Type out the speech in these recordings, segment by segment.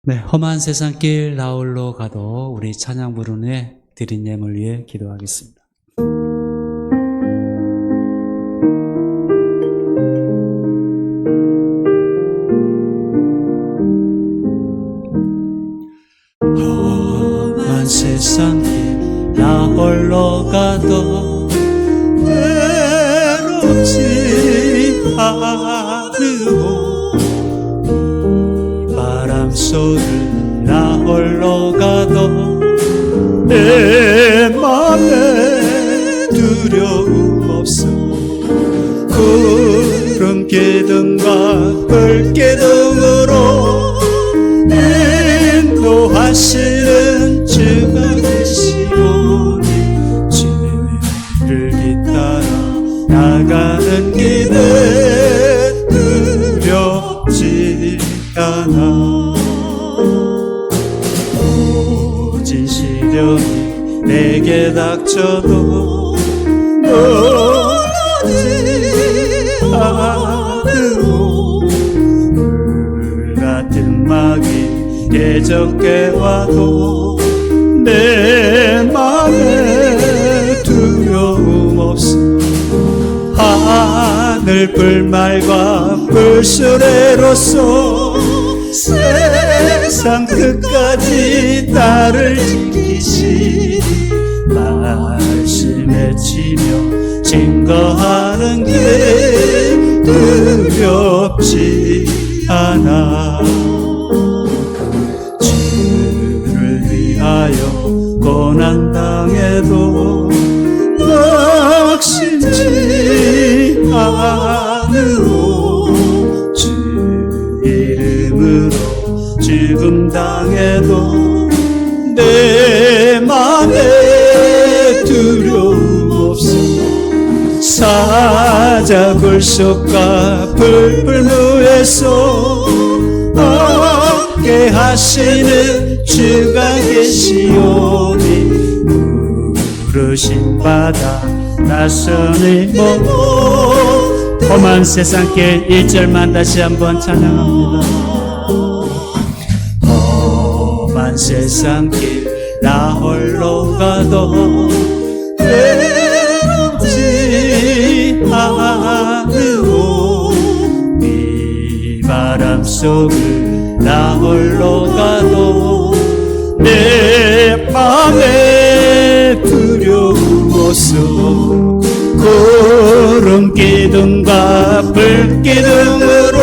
네, 험한 세상길 나홀로 가도 우리 찬양 부른 후에 드린 예물 위해 기도하겠습니다. 험한 세상길 나홀로 가도 외롭지 않으오 바람 소리 나 홀로 가도 내 맘에 두려움 없어 구름 기둥과 불 기둥으로 인도하시는 주가 계시오니 주를 뒤따라 나가는 길에 두렵지 않아 모진 시련이 내게 닥쳐도 놀라지 않으오 불같은 막이 계적게 와도 내 맘에 두려움 없어 하늘 불말과 불수레로서 세상 끝까지 나를 지키시니 말씀에 치며 증거하는 게 두렵지 않아 주를 위하여 고난당해도 낙심치 않으오 주 이름으로 죽음 당해도 내 맘에 두려움 없어 사자굴 속과 불불무에서 함께 하시는 주가 계시오니 부르신 바다 낯선의 몸 험한 세상길 1절만 다시 한번 찬양합니다. 험한 세상길 나 홀로 가도 외롭지 않으오 비바람 속을 나 홀로 가도 내 맘에 두려움 없어 구름 기둥과 불 기둥으로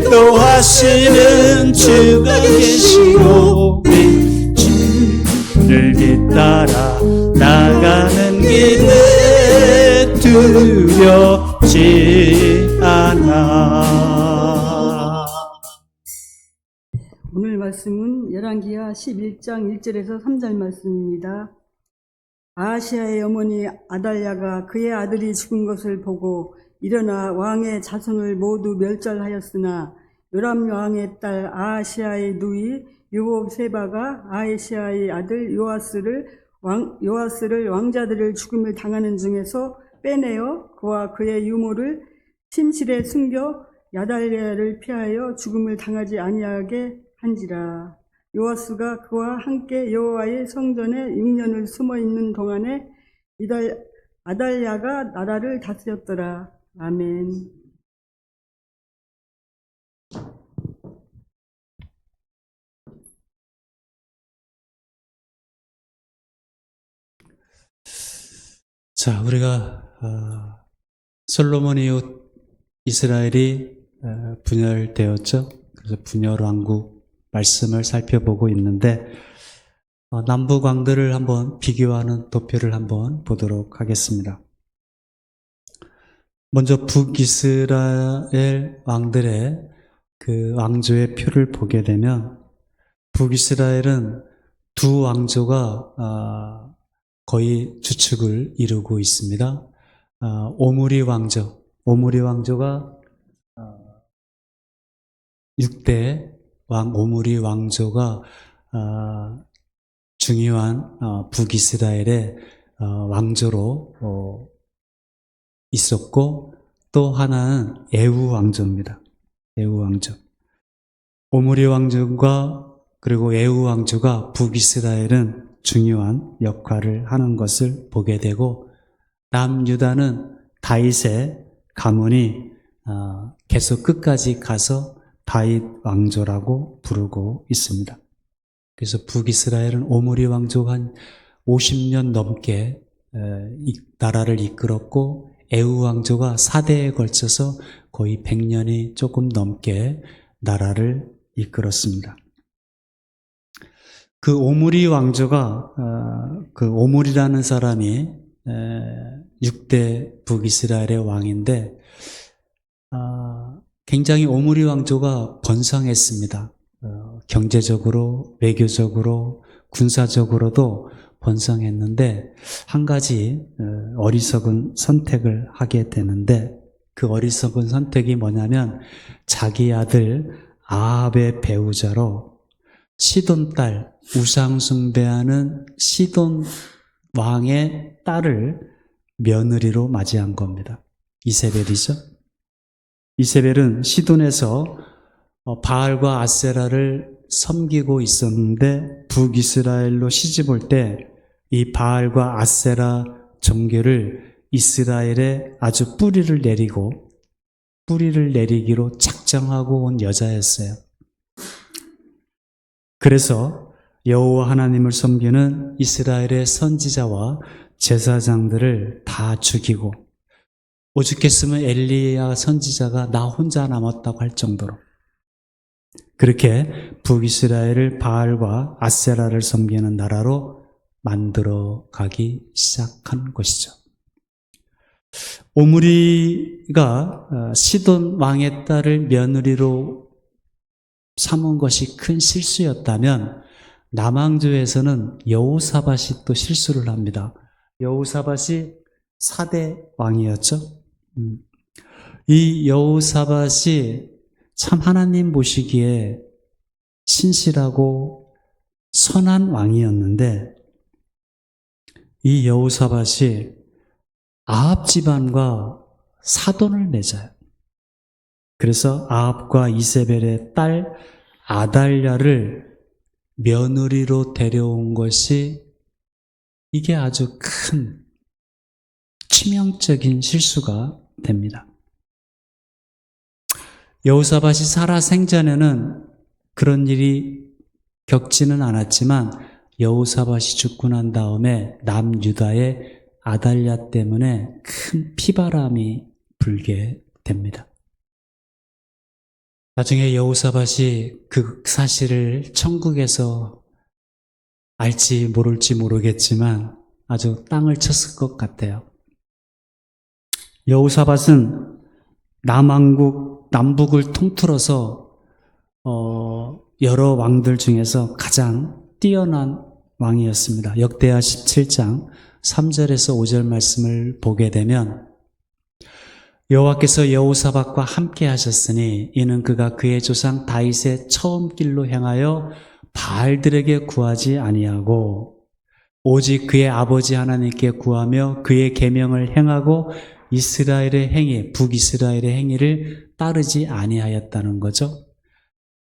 인도하시는 주가 계시오니 주를 뒤따라 나가는 길에 두렵지 않아. 오늘 말씀은 열왕기하 11장 1절에서 3절 말씀입니다. 아하시아의 어머니 아달랴가 그의 아들이 죽은 것을 보고 일어나 왕의 자손을 모두 멸절하였으나 요람 왕의 딸 아하시아의 누이 여호세바가 아하시아의 아들 요아스를 왕자들을 죽음을 당하는 중에서 빼내어 그와 그의 유모를 침실에 숨겨 야달랴를 피하여 죽음을 당하지 아니하게 한지라. 요아스가 그와 함께 여호와의 성전에 6년을 숨어 있는 동안에 아달랴가 나라를 다스렸더라. 아멘. 자, 우리가 솔로몬 이후 이스라엘이 분열되었죠. 그래서 분열 왕국 말씀을 살펴보고 있는데 남북 왕들을 한번 비교하는 도표를 한번 보도록 하겠습니다. 먼저 북이스라엘 왕들의 그 왕조의 표를 보게 되면 북이스라엘은 두 왕조가 거의 주축을 이루고 있습니다. 오므리 왕조가 6대 왕 오므리 왕조가 중요한 북이스라엘의 왕조로 있었고 또 하나는 에우 왕조입니다. 에우 왕조. 오므리 왕조가 그리고 에우 왕조가 북이스라엘은 중요한 역할을 하는 것을 보게 되고, 남유다는 다윗의 가문이 계속 끝까지 가서 다윗 왕조라고 부르고 있습니다. 그래서 북이스라엘은 오므리 왕조가 한 50년 넘게 이 나라를 이끌었고, 에우 왕조가 4대에 걸쳐서 거의 100년이 조금 넘게 나라를 이끌었습니다. 그 오므리 왕조가 그 오므리라는 사람이 6대 북이스라엘의 왕인데, 굉장히 오므리 왕조가 번성했습니다. 경제적으로, 외교적으로, 군사적으로도 번성했는데, 한 가지 어리석은 선택을 하게 되는데, 그 어리석은 선택이 뭐냐면 자기 아들 아합의 배우자로 시돈 딸, 우상 숭배하는 시돈 왕의 딸을 며느리로 맞이한 겁니다. 이세벨이죠. 이세벨은 시돈에서 바알과 아세라를 섬기고 있었는데, 북이스라엘로 시집 올 때 이 바알과 아세라 종교를 이스라엘에 아주 뿌리를 내리기로 작정하고 온 여자였어요. 그래서 여호와 하나님을 섬기는 이스라엘의 선지자와 제사장들을 다 죽이고, 오죽했으면 엘리야 선지자가 나 혼자 남았다고 할 정도로 그렇게 북이스라엘을 바알과 아세라를 섬기는 나라로 만들어 가기 시작한 것이죠. 오므리가 시돈 왕의 딸을 며느리로 삼은 것이 큰 실수였다면, 남왕조에서는 여호사밧이 또 실수를 합니다. 여호사밧이 4대 왕이었죠. 이 여호사밧이 참 하나님 보시기에 신실하고 선한 왕이었는데, 이 여호사밧이 아합 집안과 사돈을 맺어요. 그래서 아합과 이세벨의 딸 아달랴를 며느리로 데려온 것이, 이게 아주 큰 치명적인 실수가 됩니다. 여호사밧이 살아 생전에는 그런 일이 겪지는 않았지만, 여호사밧이 죽고 난 다음에 남유다의 아달랴 때문에 큰 피바람이 불게 됩니다. 나중에 여호사밧이 그 사실을 천국에서 알지 모를지 모르겠지만 아주 땅을 쳤을 것 같아요. 여호사밧은 남북을 통틀어서 여러 왕들 중에서 가장 뛰어난 왕이었습니다. 역대하 17장 3절에서 5절 말씀을 보게 되면, 여호와께서 여호사밧과 함께 하셨으니 이는 그가 그의 조상 다윗의 처음 길로 행하여 바알들에게 구하지 아니하고 오직 그의 아버지 하나님께 구하며 그의 계명을 행하고 이스라엘의 행위, 북이스라엘의 행위를 따르지 아니하였다는 거죠.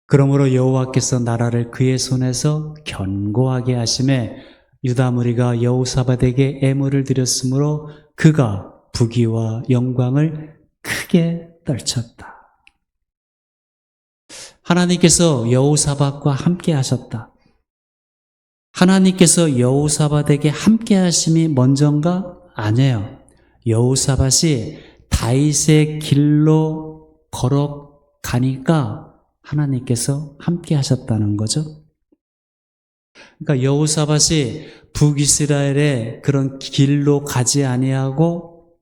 그러므로 여호와께서 나라를 그의 손에서 견고하게 하심에 유다 무리가 여호사밧에게 애물을 드렸으므로 그가 부귀와 영광을 크게 떨쳤다. 하나님께서 여호사밧과 함께 하셨다. 하나님께서 여호사밧에게 함께 하심이 먼저인가? 아니에요. 여호사밧이 다윗의 길로 걸어가니까 하나님께서 함께 하셨다는 거죠. 그러니까 여호사밧이 북이스라엘의 그런 길로 가지 아니하고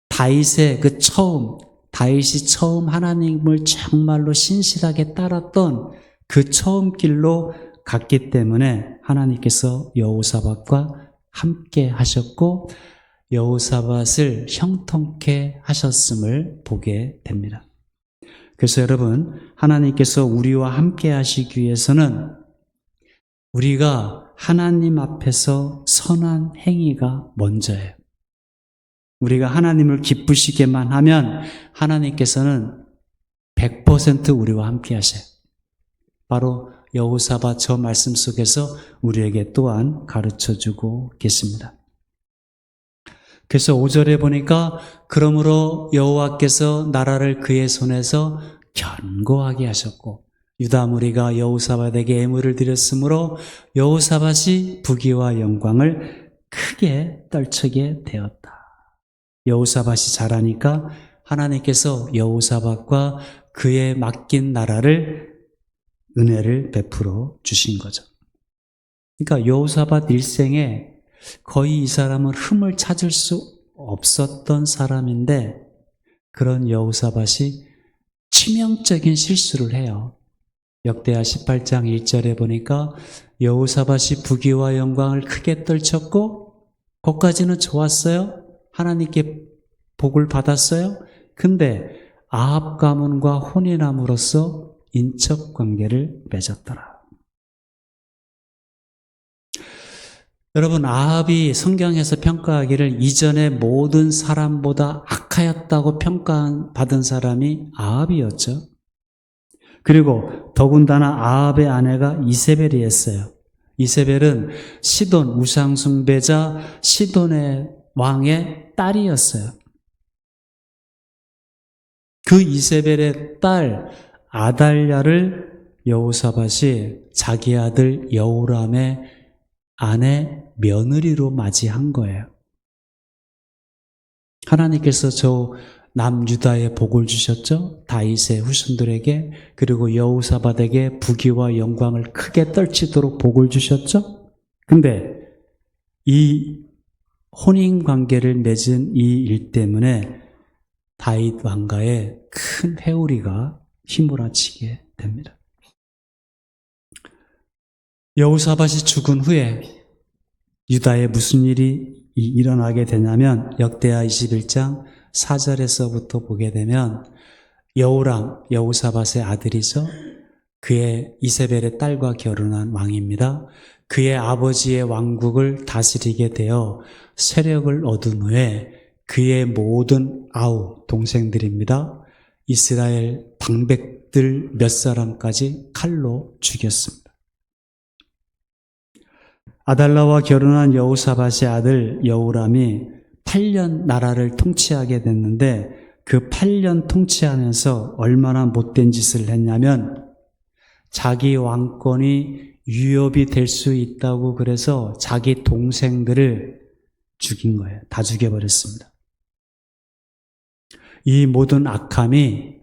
다윗이 처음 하나님을 정말로 신실하게 따랐던 그 처음 길로 갔기 때문에 하나님께서 여호사밧과 함께 하셨고 여호사밧을 형통케 하셨음을 보게 됩니다. 그래서 여러분, 하나님께서 우리와 함께 하시기 위해서는 우리가 하나님 앞에서 선한 행위가 먼저예요. 우리가 하나님을 기쁘시게만 하면 하나님께서는 100% 우리와 함께 하셔요. 바로 여호사밧 저 말씀 속에서 우리에게 또한 가르쳐주고 계십니다. 그래서 5절에 보니까 그러므로 여호와께서 나라를 그의 손에서 견고하게 하셨고 유다 무리가 여호사밧에게 예물을 드렸으므로 여호사밧이 부귀와 영광을 크게 떨치게 되었다. 여호사밧이 잘하니까 하나님께서 여호사밧과 그의 맡긴 나라를 은혜를 베풀어 주신 거죠. 그러니까 여호사밧 일생에 거의 이 사람은 흠을 찾을 수 없었던 사람인데 그런 여호사밧이 치명적인 실수를 해요. 역대하 18장 1절에 보니까 여호사밧이 부귀와 영광을 크게 떨쳤고 거기까지는 좋았어요. 하나님께 복을 받았어요. 근데 아합 가문과 혼인함으로써 인척 관계를 맺었더라. 여러분, 아합이 성경에서 평가하기를 이전의 모든 사람보다 악하였다고 평가받은 사람이 아합이었죠. 그리고 더군다나 아합의 아내가 이세벨이었어요. 이세벨은 시돈 우상숭배자 시돈의 왕의 딸이었어요. 그 이세벨의 딸 아달랴를 여호사밧이 자기 아들 여호람의 아내 며느리로 맞이한 거예요. 하나님께서 저 남유다에 복을 주셨죠. 다윗의 후손들에게 그리고 여호사밧에게 부귀와 영광을 크게 떨치도록 복을 주셨죠. 근데 이 혼인관계를 맺은 이 일 때문에 다윗 왕가에 큰 회오리가 휘몰아치게 됩니다. 여호사밧이 죽은 후에 유다에 무슨 일이 일어나게 되냐면 역대하 21장 4절에서부터 보게 되면 여호람, 여호사밧의 아들이죠. 그의 이세벨의 딸과 결혼한 왕입니다. 그의 아버지의 왕국을 다스리게 되어 세력을 얻은 후에 그의 모든 아우 동생들입니다. 이스라엘 방백들 몇 사람까지 칼로 죽였습니다. 아달라와 결혼한 여호사밧의 아들 여호람이 8년 나라를 통치하게 됐는데 그 8년 통치하면서 얼마나 못된 짓을 했냐면 자기 왕권이 위협이 될 수 있다고 그래서 자기 동생들을 죽인 거예요. 다 죽여버렸습니다. 이 모든 악함이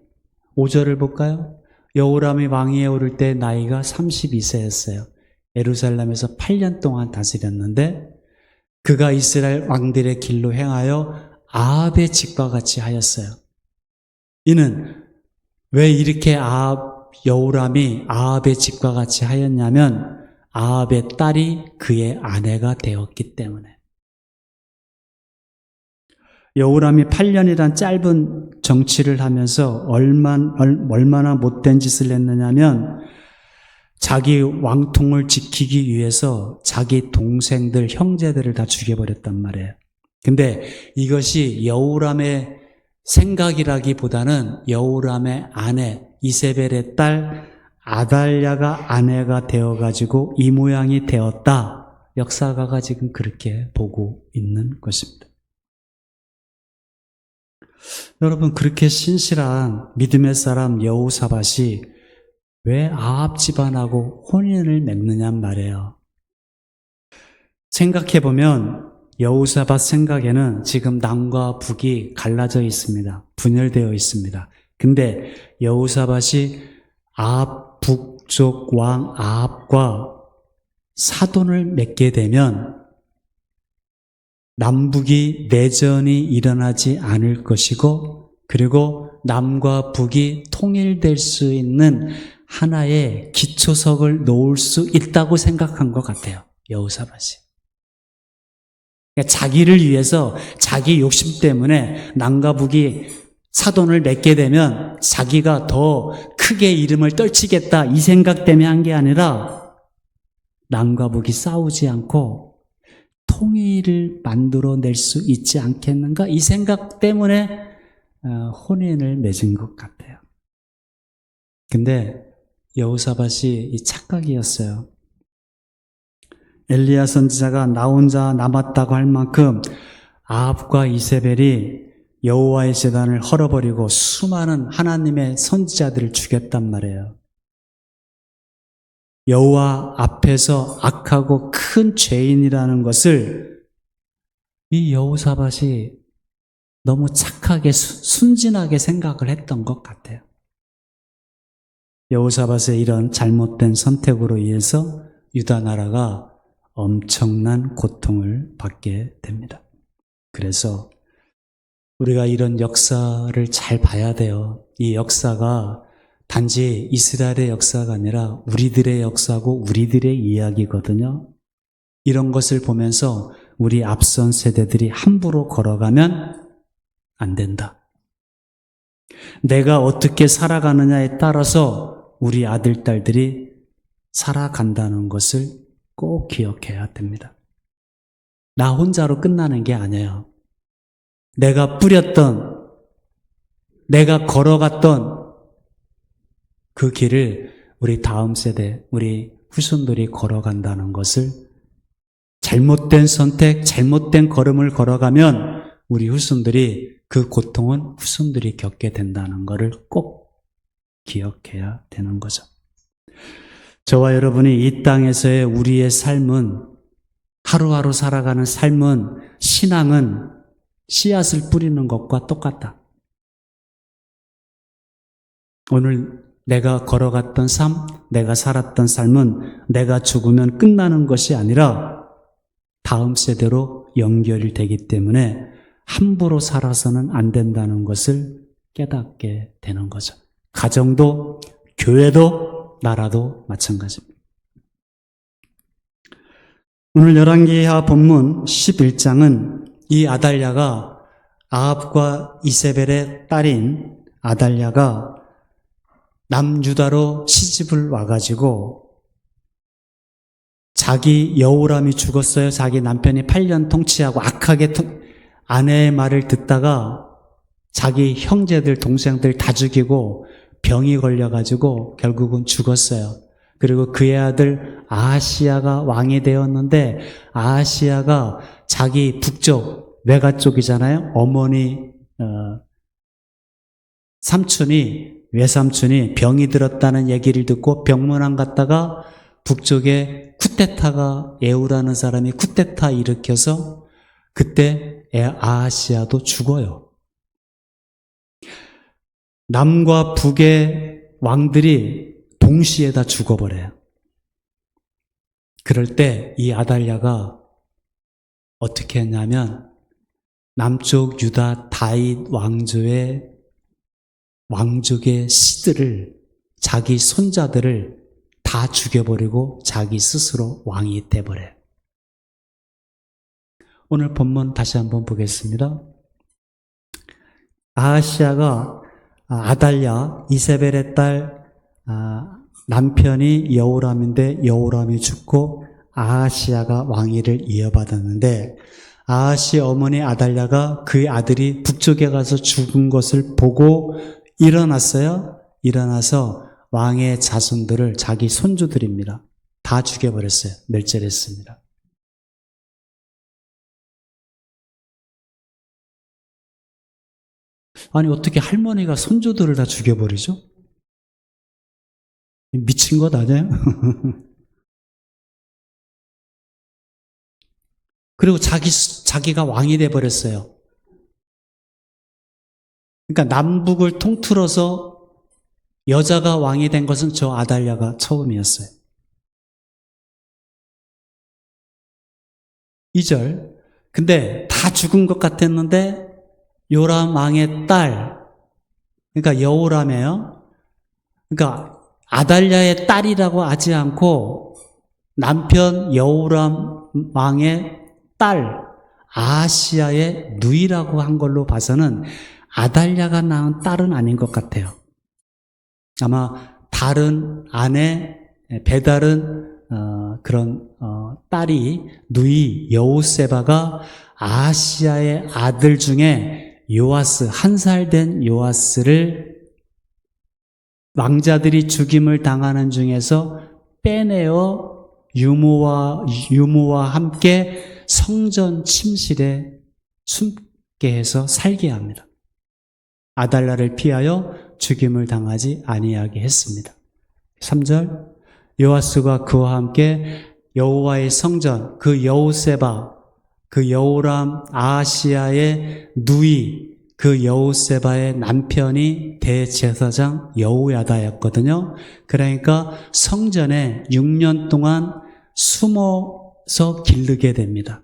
5절을 볼까요? 여호람이 왕위에 오를 때 나이가 32세였어요. 예루살렘에서 8년 동안 다스렸는데 그가 이스라엘 왕들의 길로 행하여 아합의 집과 같이 하였어요. 이는 왜 이렇게 여호람이 아합의 집과 같이 하였냐면 아합의 딸이 그의 아내가 되었기 때문에. 여호람이 8년이란 짧은 정치를 하면서 얼마나 못된 짓을 했느냐면 자기 왕통을 지키기 위해서 자기 동생들, 형제들을 다 죽여버렸단 말이에요. 근데 이것이 여호람의 생각이라기보다는 여호람의 아내, 이세벨의 딸 아달랴가 아내가 되어가지고 이 모양이 되었다. 역사가가 지금 그렇게 보고 있는 것입니다. 여러분, 그렇게 신실한 믿음의 사람 여호사밧이 왜 아합 집안하고 혼인을 맺느냔 말이에요. 생각해보면 여호사밧 생각에는 지금 남과 북이 갈라져 있습니다. 분열되어 있습니다. 근데 여호사밧이 아합 북쪽 왕 아합과 사돈을 맺게 되면 남북이 내전이 일어나지 않을 것이고 그리고 남과 북이 통일될 수 있는 하나의 기초석을 놓을 수 있다고 생각한 것 같아요. 여호사밧이. 그러니까 자기를 위해서 자기 욕심 때문에 남과 북이 사돈을 맺게 되면 자기가 더 크게 이름을 떨치겠다 이 생각 때문에 한 게 아니라 남과 북이 싸우지 않고 통일을 만들어낼 수 있지 않겠는가 이 생각 때문에 혼인을 맺은 것 같아요. 근데 여호사밧이 이 착각이었어요. 엘리야 선지자가 나 혼자 남았다고 할 만큼 아합과 이세벨이 여호와의 제단을 헐어버리고 수많은 하나님의 선지자들을 죽였단 말이에요. 여호와 앞에서 악하고 큰 죄인이라는 것을 이 여호사밧이 너무 착하게 순진하게 생각을 했던 것 같아요. 여호사밧의 이런 잘못된 선택으로 인해서 유다 나라가 엄청난 고통을 받게 됩니다. 그래서 우리가 이런 역사를 잘 봐야 돼요. 이 역사가 단지 이스라엘의 역사가 아니라 우리들의 역사고 우리들의 이야기거든요. 이런 것을 보면서 우리 앞선 세대들이 함부로 걸어가면 안 된다. 내가 어떻게 살아가느냐에 따라서 우리 아들, 딸들이 살아간다는 것을 꼭 기억해야 됩니다. 나 혼자로 끝나는 게 아니에요. 내가 뿌렸던, 내가 걸어갔던 그 길을 우리 다음 세대, 우리 후손들이 걸어간다는 것을 잘못된 선택, 잘못된 걸음을 걸어가면 우리 후손들이 그 고통은 후손들이 겪게 된다는 것을 꼭 기억해야 되는 거죠. 저와 여러분이 이 땅에서의 우리의 삶은 하루하루 살아가는 삶은 신앙은 씨앗을 뿌리는 것과 똑같다. 오늘 내가 걸어갔던 삶, 내가 살았던 삶은 내가 죽으면 끝나는 것이 아니라 다음 세대로 연결이 되기 때문에 함부로 살아서는 안 된다는 것을 깨닫게 되는 거죠. 가정도, 교회도, 나라도 마찬가지입니다. 오늘 열왕기하 본문 11장은 이 아달랴가 아합과 이세벨의 딸인 아달랴가 남유다로 시집을 와가지고 자기 여호람이 죽었어요. 자기 남편이 8년 통치하고 악하게 아내의 말을 듣다가 자기 형제들, 동생들 다 죽이고 병이 걸려가지고 결국은 죽었어요. 그리고 그의 아들 아하시야가 왕이 되었는데 아하시야가 자기 북쪽, 외가 쪽이잖아요. 어머니, 외삼촌이 병이 들었다는 얘기를 듣고 병문안 갔다가 북쪽에 쿠데타가 에우라는 사람이 쿠데타 일으켜서 그때 아하시야도 죽어요. 남과 북의 왕들이 동시에 다 죽어버려요. 그럴 때 이 아달랴가 어떻게 했냐면 남쪽 유다 다윗 왕족의 씨들을, 자기 손자들을 다 죽여버리고 자기 스스로 왕이 돼버려요. 오늘 본문 다시 한번 보겠습니다. 아하시야가 아달랴, 이세벨의 딸 남편이 여호람인데 여호람이 죽고 아하시야가 왕위를 이어받았는데 아하시 어머니 아달랴가 그의 아들이 북쪽에 가서 죽은 것을 보고 일어났어요. 일어나서 왕의 자손들을 자기 손주들입니다. 다 죽여버렸어요. 멸절했습니다. 아니 어떻게 할머니가 손주들을 다 죽여버리죠? 미친 것 아니에요? 그리고 자기가 왕이 돼버렸어요. 그러니까 남북을 통틀어서 여자가 왕이 된 것은 저 아달랴가 처음이었어요. 2절. 근데 다 죽은 것 같았는데 요람 왕의 딸, 그러니까 여호람이에요. 그러니까 아달랴의 딸이라고 하지 않고 남편 여호람 왕의 딸 아하시야의 누이라고 한 걸로 봐서는 아달랴가 낳은 딸은 아닌 것 같아요. 아마 다른 아내, 배다른 그런 딸이 누이 여호세바가 아하시야의 아들 중에 요아스, 1살 된 요아스를 왕자들이 죽임을 당하는 중에서 빼내어 유모와 함께 성전 침실에 숨게 해서 살게 합니다. 아달랴를 피하여 죽임을 당하지 아니하게 했습니다. 3절 요아스가 그와 함께 여호와의 성전, 그 여호세바, 그 여호람 아하시야의 누이, 그 여호세바의 남편이 대제사장 여호야다였거든요. 그러니까 성전에 6년 동안 숨어서 기르게 됩니다.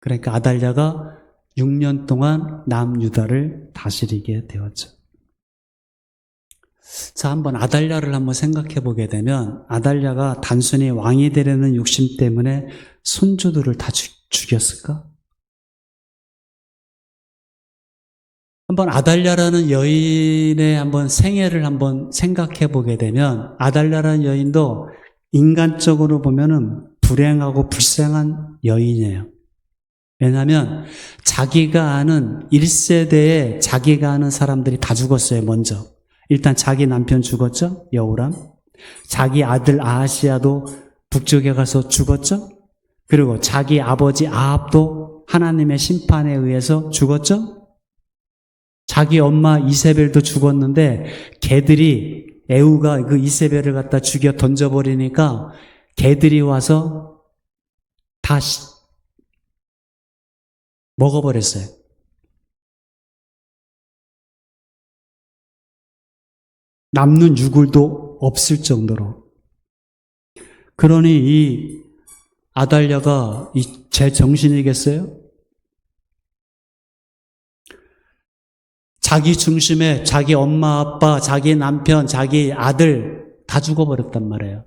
그러니까 아달랴가 6년 동안 남유다를 다스리게 되었죠. 자, 한번 아달랴를 한번 생각해 보게 되면 아달랴가 단순히 왕이 되려는 욕심 때문에 손주들을 다 죽였을까? 한번 아달랴라는 여인의 한번 생애를 한번 생각해 보게 되면 아달랴라는 여인도 인간적으로 보면은 불행하고 불쌍한 여인이에요. 왜냐하면 자기가 아는 1세대에 자기가 아는 사람들이 다 죽었어요. 먼저 일단 자기 남편 죽었죠, 여호람. 자기 아들 아하시야도 북쪽에 가서 죽었죠. 그리고 자기 아버지 아합도 하나님의 심판에 의해서 죽었죠. 자기 엄마 이세벨도 죽었는데 개들이 에후가 그 이세벨을 갖다 죽여 던져버리니까 개들이 와서 다 먹어버렸어요. 남는 유골도 없을 정도로. 그러니 이 아달랴가 제 정신이겠어요? 자기 중심에 자기 엄마, 아빠, 자기 남편, 자기 아들 다 죽어버렸단 말이에요.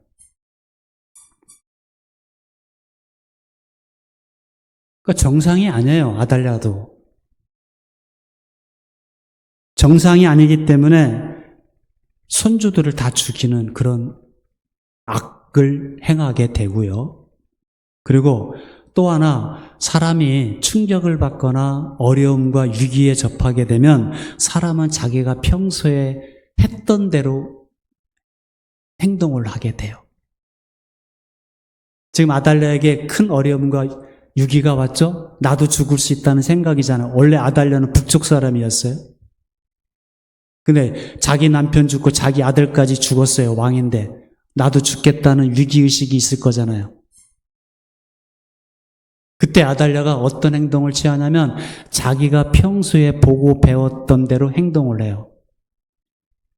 그러니까 정상이 아니에요, 아달랴도. 정상이 아니기 때문에 손주들을 다 죽이는 그런 악을 행하게 되고요. 그리고 또 하나, 사람이 충격을 받거나 어려움과 위기에 접하게 되면 사람은 자기가 평소에 했던 대로 행동을 하게 돼요. 지금 아달랴에게 큰 어려움과 위기가 왔죠? 나도 죽을 수 있다는 생각이잖아요. 원래 아달랴는 북쪽 사람이었어요. 근데 자기 남편 죽고 자기 아들까지 죽었어요. 왕인데 나도 죽겠다는 위기의식이 있을 거잖아요. 그때 아달랴가 어떤 행동을 취하냐면 자기가 평소에 보고 배웠던 대로 행동을 해요.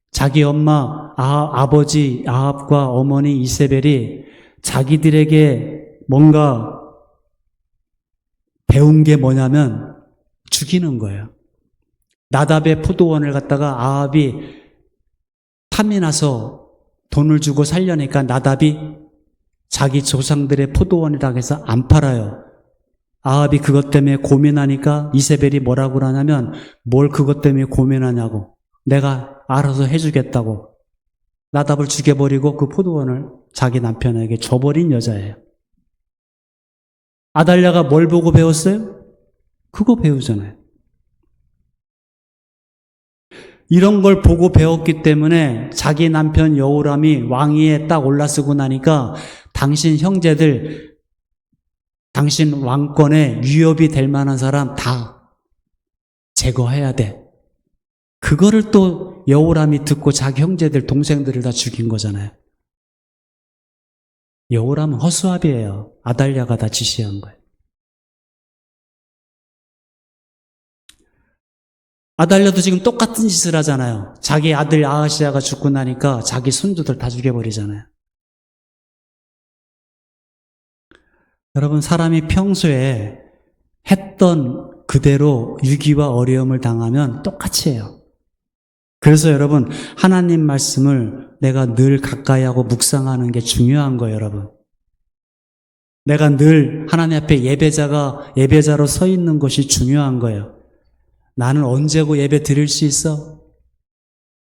자기 엄마 아버지 아합과 어머니 이세벨이 자기들에게 뭔가 배운 게 뭐냐면 죽이는 거예요. 나답의 포도원을 갖다가 아합이 탐이 나서 돈을 주고 살려니까 나답이 자기 조상들의 포도원이라고 해서 안 팔아요. 아합이 그것 때문에 고민하니까 이세벨이 뭐라고 그러냐면 뭘 그것 때문에 고민하냐고, 내가 알아서 해주겠다고 나답을 죽여버리고 그 포도원을 자기 남편에게 줘버린 여자예요. 아달랴가 뭘 보고 배웠어요? 그거 배우잖아요. 이런 걸 보고 배웠기 때문에 자기 남편 여호람이 왕위에 딱 올라서고 나니까 당신 형제들, 당신 왕권에 위협이 될 만한 사람 다 제거해야 돼. 그거를 또 여호람이 듣고 자기 형제들, 동생들을 다 죽인 거잖아요. 여호람은 허수아비예요. 아달랴가 다 지시한 거예요. 아달랴도 지금 똑같은 짓을 하잖아요. 자기 아들 아하시야가 죽고 나니까 자기 손주들 다 죽여버리잖아요. 여러분, 사람이 평소에 했던 그대로 위기와 어려움을 당하면 똑같이 해요. 그래서 여러분, 하나님 말씀을 내가 늘 가까이 하고 묵상하는 게 중요한 거예요, 여러분. 내가 늘 하나님 앞에 예배자로 서 있는 것이 중요한 거예요. 나는 언제고 예배 드릴 수 있어?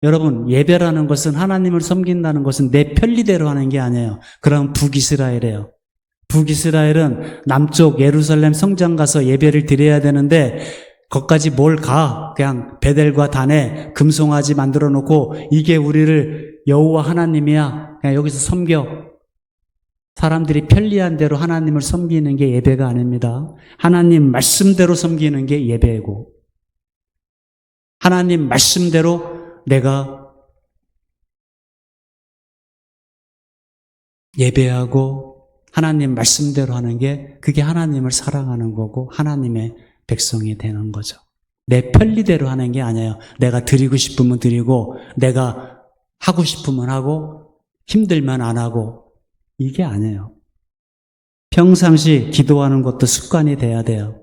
여러분, 예배라는 것은, 하나님을 섬긴다는 것은 내 편리대로 하는 게 아니에요. 그럼 북이스라엘이에요. 북이스라엘은 남쪽 예루살렘 성장 가서 예배를 드려야 되는데 거기까지 뭘 가? 그냥 베델과 단에 금송아지 만들어 놓고 이게 우리를 여호와 하나님이야. 그냥 여기서 섬겨. 사람들이 편리한 대로 하나님을 섬기는 게 예배가 아닙니다. 하나님 말씀대로 섬기는 게 예배고, 하나님 말씀대로 내가 예배하고 하나님 말씀대로 하는 게 그게 하나님을 사랑하는 거고 하나님의 백성이 되는 거죠. 내 편리대로 하는 게 아니에요. 내가 드리고 싶으면 드리고 내가 하고 싶으면 하고 힘들면 안 하고 이게 아니에요. 평상시 기도하는 것도 습관이 돼야 돼요.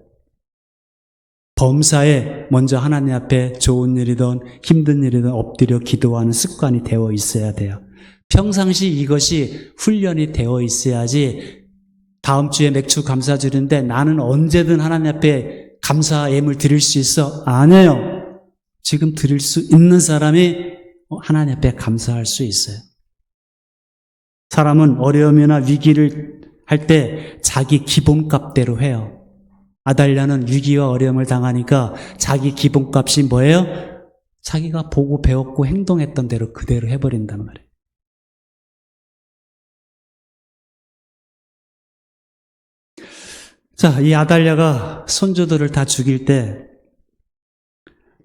범사에 먼저 하나님 앞에 좋은 일이든 힘든 일이든 엎드려 기도하는 습관이 되어 있어야 돼요. 평상시 이것이 훈련이 되어 있어야지 다음 주에 맥주 감사주일인데 나는 언제든 하나님 앞에 감사 예물 드릴 수 있어? 아니에요. 지금 드릴 수 있는 사람이 하나님 앞에 감사할 수 있어요. 사람은 어려움이나 위기를 할 때 자기 기본값대로 해요. 아달랴는 위기와 어려움을 당하니까 자기 기본값이 뭐예요? 자기가 보고 배웠고 행동했던 대로 그대로 해버린단 말이에요. 자, 이 아달랴가 손주들을 다 죽일 때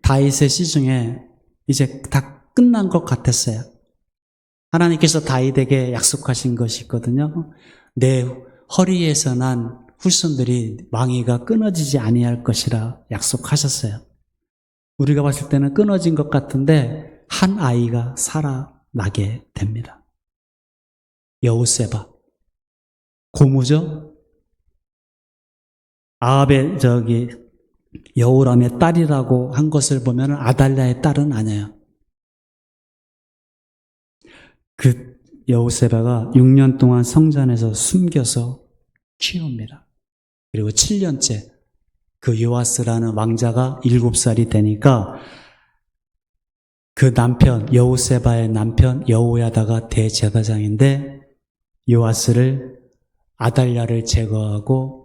다윗의 시중에 이제 다 끝난 것 같았어요. 하나님께서 다윗에게 약속하신 것이 있거든요. 내 허리에서 난 후손들이 왕위가 끊어지지 아니할 것이라 약속하셨어요. 우리가 봤을 때는 끊어진 것 같은데 한 아이가 살아나게 됩니다. 여호세바. 고무죠? 아합의 여호람의 딸이라고 한 것을 보면 아달랴의 딸은 아니에요. 그 여호세바가 6년 동안 성전에서 숨겨서 키웁니다. 그리고 7년째 그 요아스라는 왕자가 7살이 되니까 그 남편, 여호세바의 남편 여호야다가 대제사장인데 요아스를 아달랴를 제거하고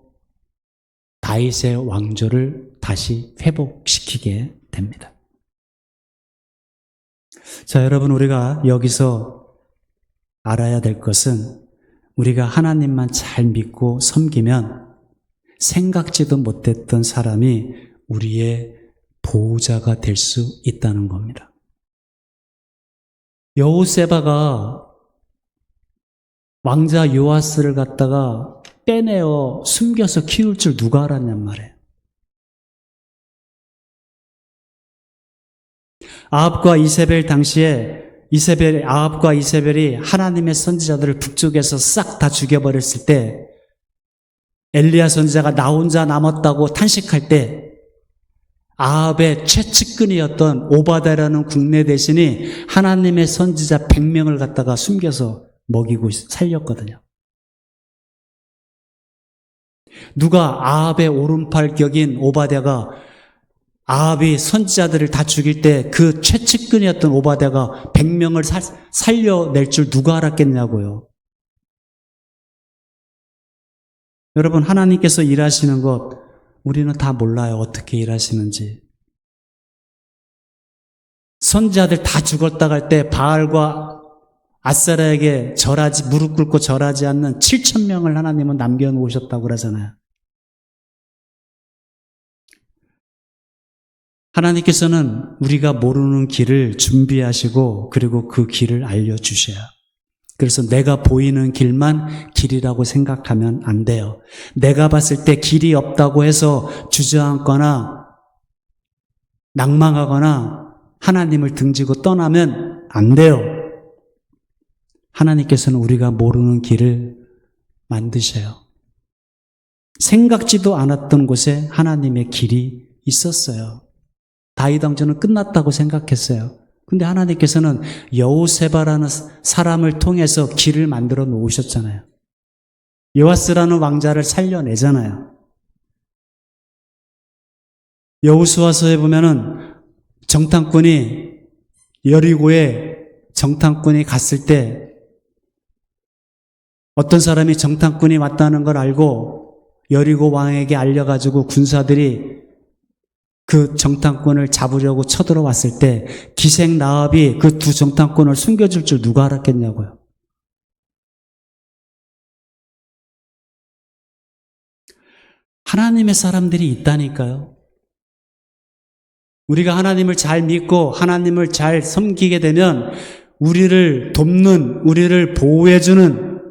다윗의 왕조를 다시 회복시키게 됩니다. 자, 여러분, 우리가 여기서 알아야 될 것은 우리가 하나님만 잘 믿고 섬기면 생각지도 못했던 사람이 우리의 보호자가 될 수 있다는 겁니다. 여호세바가 왕자 요아스를 갖다가 빼내어 숨겨서 키울 줄 누가 알았냔 말이에요. 아합과 이세벨 당시에 아합과 이세벨이 하나님의 선지자들을 북쪽에서 싹 다 죽여버렸을 때 엘리야 선지자가 나 혼자 남았다고 탄식할 때 아합의 최측근이었던 오바다라는 국내 대신이 하나님의 선지자 100명을 갖다가 숨겨서 먹이고 살렸거든요. 누가 아합의 오른팔 격인 오바댜가 아합이 선지자들을 다 죽일 때 그 최측근이었던 오바댜가 100명을 살려낼 줄 누가 알았겠냐고요. 여러분, 하나님께서 일하시는 것 우리는 다 몰라요. 어떻게 일하시는지. 선지자들 다 죽었다 갈 때 바알과 아세라에게 무릎 꿇고 절하지 않는 7,000명을 하나님은 남겨놓으셨다고 그러잖아요. 하나님께서는 우리가 모르는 길을 준비하시고 그리고 그 길을 알려주셔요. 그래서 내가 보이는 길만 길이라고 생각하면 안 돼요. 내가 봤을 때 길이 없다고 해서 주저앉거나 낭망하거나 하나님을 등지고 떠나면 안 돼요. 하나님께서는 우리가 모르는 길을 만드셔요. 생각지도 않았던 곳에 하나님의 길이 있었어요. 다윗 왕조는 끝났다고 생각했어요. 근데 하나님께서는 여호세바라는 사람을 통해서 길을 만들어 놓으셨잖아요. 요아스라는 왕자를 살려내잖아요. 여호수아서에 보면은 여리고에 정탐꾼이 갔을 때 어떤 사람이 정탐꾼이 왔다는 걸 알고 여리고 왕에게 알려가지고 군사들이 그 정탐꾼을 잡으려고 쳐들어왔을 때 기생 라합이 그 두 정탐꾼을 숨겨줄 줄 누가 알았겠냐고요. 하나님의 사람들이 있다니까요. 우리가 하나님을 잘 믿고 하나님을 잘 섬기게 되면 우리를 돕는, 우리를 보호해주는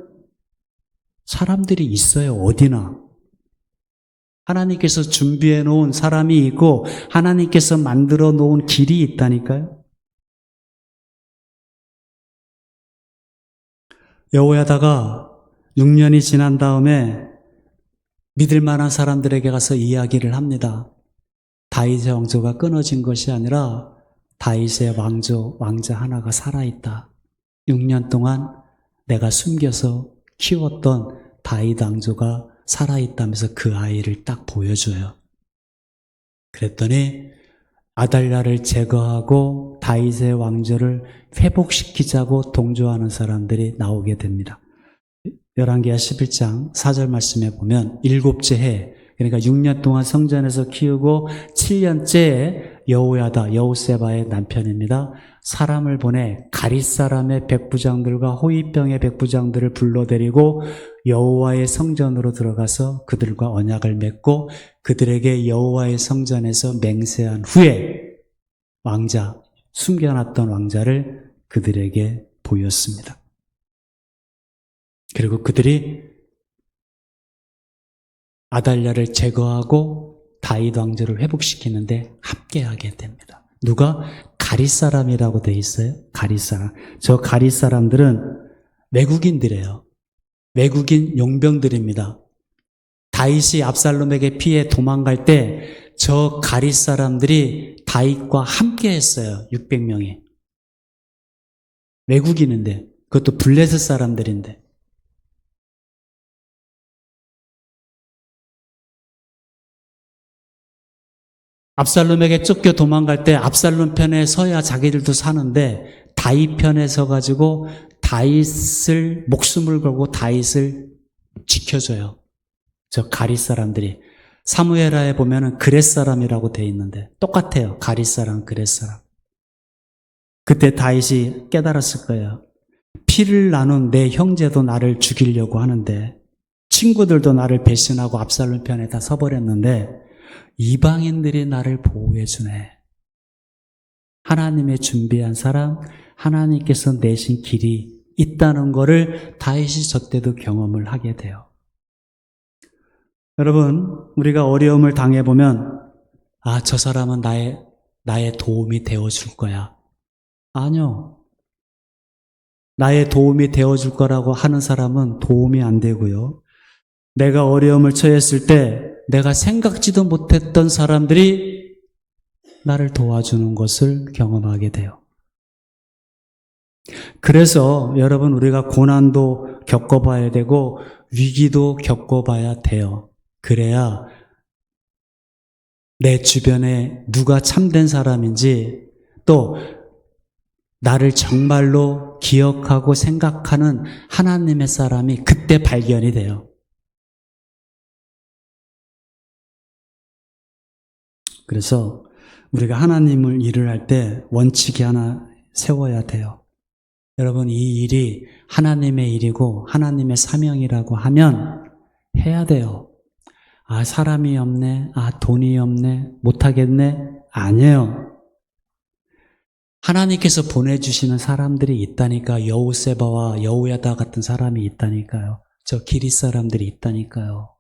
사람들이 있어요. 어디나. 하나님께서 준비해 놓은 사람이 있고 하나님께서 만들어 놓은 길이 있다니까요. 여호야다가 6년이 지난 다음에 믿을 만한 사람들에게 가서 이야기를 합니다. 다윗의 왕조가 끊어진 것이 아니라 다윗의 왕자 하나가 살아있다. 6년 동안 내가 숨겨서 키웠던 다윗 왕조가 살아있다면서 그 아이를 딱 보여줘요. 그랬더니 아달랴를 제거하고 다윗의 왕조를 회복시키자고 동조하는 사람들이 나오게 됩니다. 열왕기하 11장 4절 말씀에 보면 일곱째 해, 그러니까 6년 동안 성전에서 키우고 7년째에 여호야다, 여호세바의 남편입니다. 사람을 보내 가릿 사람의 백부장들과 호위병의 백부장들을 불러들이고 여호와의 성전으로 들어가서 그들과 언약을 맺고 그들에게 여호와의 성전에서 맹세한 후에 왕자, 숨겨놨던 왕자를 그들에게 보였습니다. 그리고 그들이 아달랴를 제거하고 다윗 왕조를 회복시키는데 함께하게 됩니다. 누가? 가릿 사람이라고 돼 있어요. 가릿 사람. 저 가릿 사람들은 외국인들이에요. 외국인 용병들입니다. 다윗이 압살롬에게 피해 도망갈 때 저 가릿 사람들이 다윗과 함께 했어요. 600명이. 외국인인데, 그것도 블레셋 사람들인데. 압살롬에게 쫓겨 도망갈 때 압살롬 편에 서야 자기들도 사는데 다윗 편에 서가지고 다윗을 목숨을 걸고 다윗을 지켜줘요. 저 가릿 사람들이. 사무엘하에 보면은 그렛 사람이라고 돼 있는데 똑같아요. 가릿 사람, 그렛 사람. 그때 다윗이 깨달았을 거예요. 피를 나눈 내 형제도 나를 죽이려고 하는데 친구들도 나를 배신하고 압살롬 편에 다 서버렸는데 이방인들이 나를 보호해주네. 하나님의 준비한 사람, 하나님께서 내신 길이 있다는 것을 다윗이 저때도 경험을 하게 돼요. 여러분, 우리가 어려움을 당해보면 저 사람은 나의 도움이 되어줄 거야. 아니요. 나의 도움이 되어줄 거라고 하는 사람은 도움이 안 되고요. 내가 어려움을 처했을 때 내가 생각지도 못했던 사람들이 나를 도와주는 것을 경험하게 돼요. 그래서 여러분, 우리가 고난도 겪어봐야 되고 위기도 겪어봐야 돼요. 그래야 내 주변에 누가 참된 사람인지 또 나를 정말로 기억하고 생각하는 하나님의 사람이 그때 발견이 돼요. 그래서 우리가 하나님을 일을 할 때 원칙이 하나 세워야 돼요. 여러분, 이 일이 하나님의 일이고 하나님의 사명이라고 하면 해야 돼요. 사람이 없네, 돈이 없네, 못하겠네. 아니에요. 하나님께서 보내주시는 사람들이 있다니까. 여호세바와 여호야다 같은 사람이 있다니까요. 저 기릿 사람들이 있다니까요.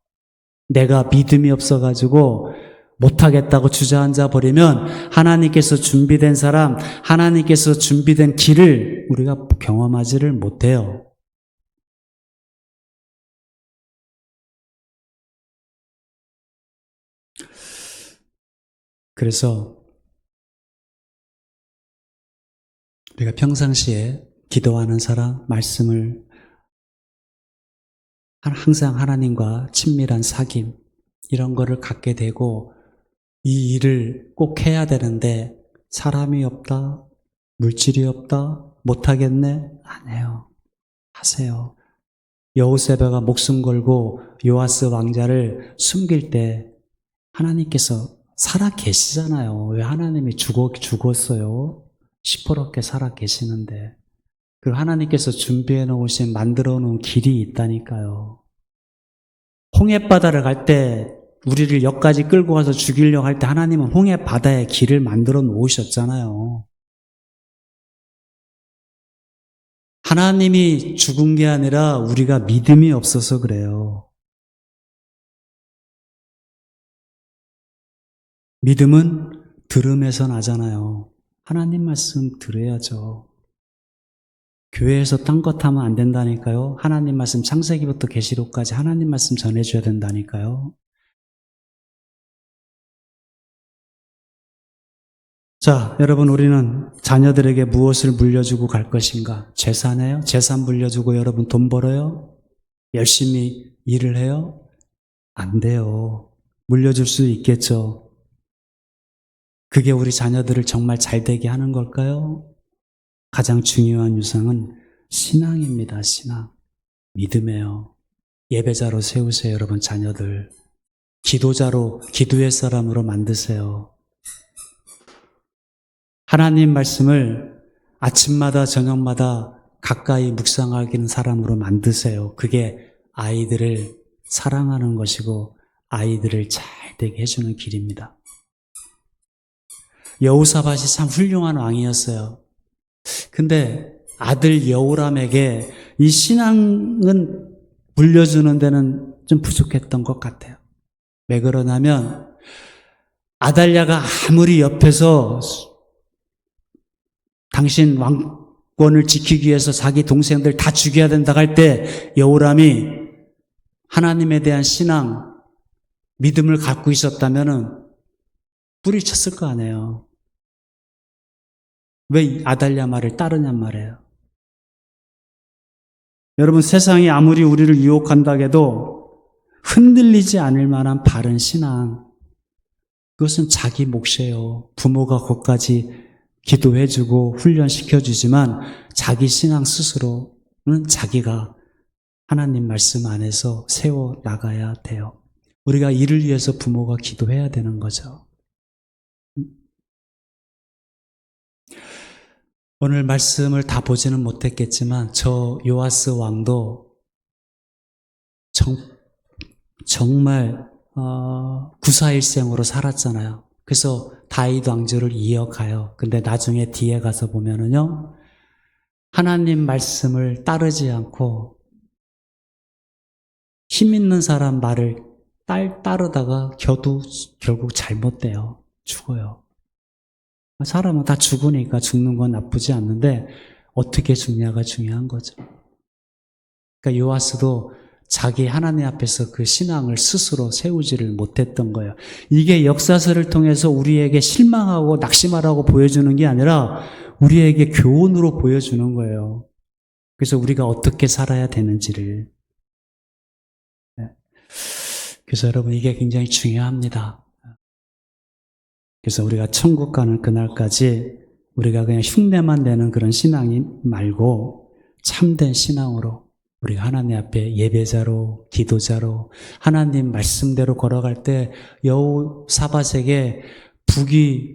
내가 믿음이 없어가지고 못하겠다고 주저앉아 버리면 하나님께서 준비된 사람, 하나님께서 준비된 길을 우리가 경험하지를 못해요. 그래서 우리가 평상시에 기도하는 사람, 말씀을 항상 하나님과 친밀한 사귐 이런 거를 갖게 되고 이 일을 꼭 해야 되는데 사람이 없다, 물질이 없다, 못하겠네? 아니에요. 하세요. 여호세바가 목숨 걸고 요아스 왕자를 숨길 때 하나님께서 살아 계시잖아요. 왜 하나님이 죽었어요? 시퍼렇게 살아 계시는데. 그 하나님께서 준비해 놓으신, 만들어 놓은 길이 있다니까요. 홍해바다를 갈 때, 우리를 여기까지 끌고 가서 죽이려고 할 때 하나님은 홍해바다에 길을 만들어 놓으셨잖아요. 하나님이 죽은 게 아니라 우리가 믿음이 없어서 그래요. 믿음은 들음에서 나잖아요. 하나님 말씀 들어야죠. 교회에서 딴 것 하면 안 된다니까요. 하나님 말씀 창세기부터 계시록까지 하나님 말씀 전해줘야 된다니까요. 자, 여러분, 우리는 자녀들에게 무엇을 물려주고 갈 것인가? 재산이에요? 재산 물려주고 여러분 돈 벌어요? 열심히 일을 해요? 안 돼요. 물려줄 수 있겠죠. 그게 우리 자녀들을 정말 잘 되게 하는 걸까요? 가장 중요한 유산은 신앙입니다. 신앙. 믿음이에요. 예배자로 세우세요, 여러분 자녀들. 기도자로, 기도의 사람으로 만드세요. 하나님 말씀을 아침마다 저녁마다 가까이 묵상하기는 사람으로 만드세요. 그게 아이들을 사랑하는 것이고 아이들을 잘 되게 해주는 길입니다. 여호사밧이 참 훌륭한 왕이었어요. 근데 아들 여호람에게 이 신앙은 물려주는 데는 좀 부족했던 것 같아요. 왜 그러냐면 아달랴가 아무리 옆에서 당신 왕권을 지키기 위해서 자기 동생들 다 죽여야 된다고 할 때 여호람이 하나님에 대한 신앙, 믿음을 갖고 있었다면 뿌리쳤을 거 아니에요. 왜 아달랴 말을 따르냔 말이에요. 여러분, 세상이 아무리 우리를 유혹한다 해도 흔들리지 않을 만한 바른 신앙, 그것은 자기 몫이에요. 부모가 그것까지 기도해주고 훈련시켜주지만 자기 신앙 스스로는 자기가 하나님 말씀 안에서 세워나가야 돼요. 우리가 이를 위해서 부모가 기도해야 되는 거죠. 오늘 말씀을 다 보지는 못했겠지만 저 요아스 왕도 정말 구사일생으로 살았잖아요. 그래서 다윗 왕조를 이어가요. 근데 나중에 뒤에 가서 보면은요, 하나님 말씀을 따르지 않고 힘 있는 사람 말을 따르다가 결국 잘못돼요. 죽어요. 사람은 다 죽으니까 죽는 건 나쁘지 않는데 어떻게 죽냐가 중요한 거죠. 그러니까 요아스도 자기 하나님 앞에서 그 신앙을 스스로 세우지를 못했던 거예요. 이게 역사서를 통해서 우리에게 실망하고 낙심하라고 보여주는 게 아니라 우리에게 교훈으로 보여주는 거예요. 그래서 우리가 어떻게 살아야 되는지를. 그래서 여러분, 이게 굉장히 중요합니다. 그래서 우리가 천국 가는 그날까지 우리가 그냥 흉내만 내는 그런 신앙이 말고 참된 신앙으로 우리가 하나님 앞에 예배자로, 기도자로 하나님 말씀대로 걸어갈 때 여호사밧에게 북이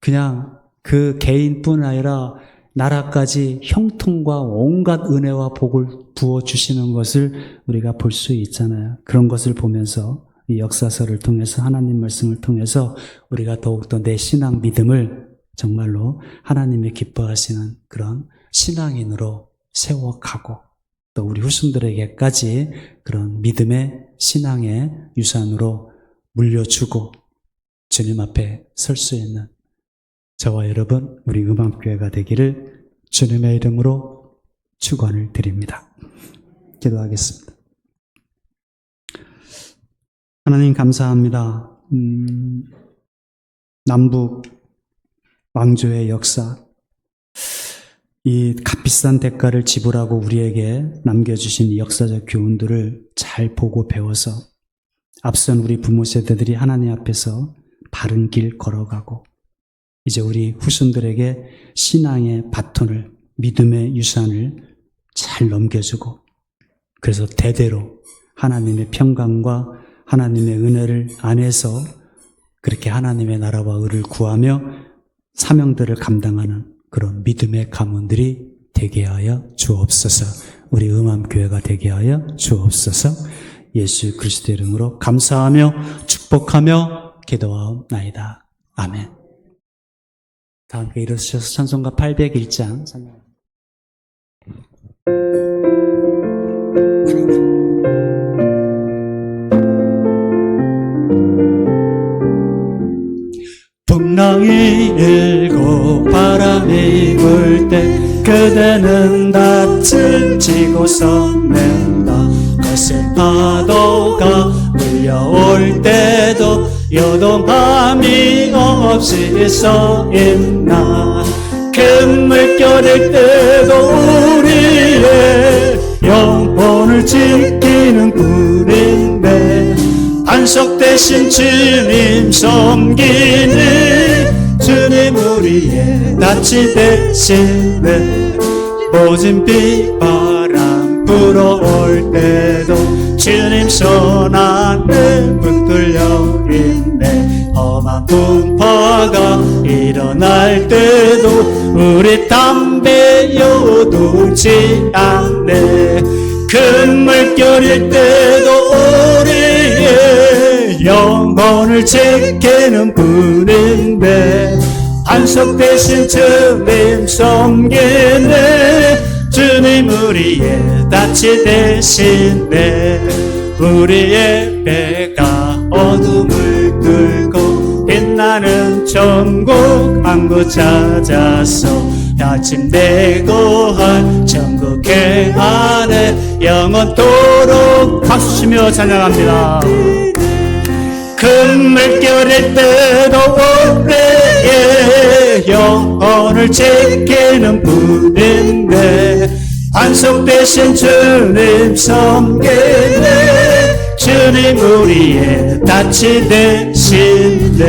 그냥 그 개인뿐 아니라 나라까지 형통과 온갖 은혜와 복을 부어주시는 것을 우리가 볼 수 있잖아요. 그런 것을 보면서 이 역사서를 통해서 하나님 말씀을 통해서 우리가 더욱더 내 신앙 믿음을 정말로 하나님이 기뻐하시는 그런 신앙인으로 세워가고 또 우리 후손들에게까지 그런 믿음의 신앙의 유산으로 물려주고 주님 앞에 설 수 있는 저와 여러분 우리 음암교회가 되기를 주님의 이름으로 축원을 드립니다. 기도하겠습니다. 하나님 감사합니다. 남북 왕조의 역사, 이 값비싼 대가를 지불하고 우리에게 남겨주신 이 역사적 교훈들을 잘 보고 배워서 앞선 우리 부모 세대들이 하나님 앞에서 바른 길 걸어가고 이제 우리 후손들에게 신앙의 바톤을, 믿음의 유산을 잘 넘겨주고 그래서 대대로 하나님의 평강과 하나님의 은혜를 안에서 그렇게 하나님의 나라와 의를 구하며 사명들을 감당하는 그런 믿음의 가문들이 되게 하여 주옵소서. 우리 음암교회가 되게 하여 주옵소서. 예수 그리스도의 이름으로 감사하며 축복하며 기도하옵나이다. 아멘. 다 함께 일어서셔서 찬송가 801장 찬양. 풍랑이 일고 바람이 불 때 그대는 낯을 지고 섰는다. 거센 파도가 밀려올 때도 요동함이 없이 서 있나. 큰 물결일 때도 우리의 영혼을 지키는 분인데 반석 대신 주님 섬기는 주님 우리의 낯이 되시네. 모진 비바람 불어올 때도 주님 손 안에 붙들려 있네. 험한 풍파가 일어날 때도 우리 담배 요동치 않네. 큰 물결일 때도 우리의 영혼을 지키는 분인데 반석 대신 주님 섬기네. 주님 우리의 낯이 되시네. 우리의 배가 어둠을 뚫고 빛나는 천국 한 곳 찾아서 나침대고 한 천국의 안에 영원토록 박수치며 찬양합니다. 큰 물결일 때도 우리의 영혼을 지키는 분인데 반석 대신 주님 섬기네. 주님 우리의 낯이 되시네.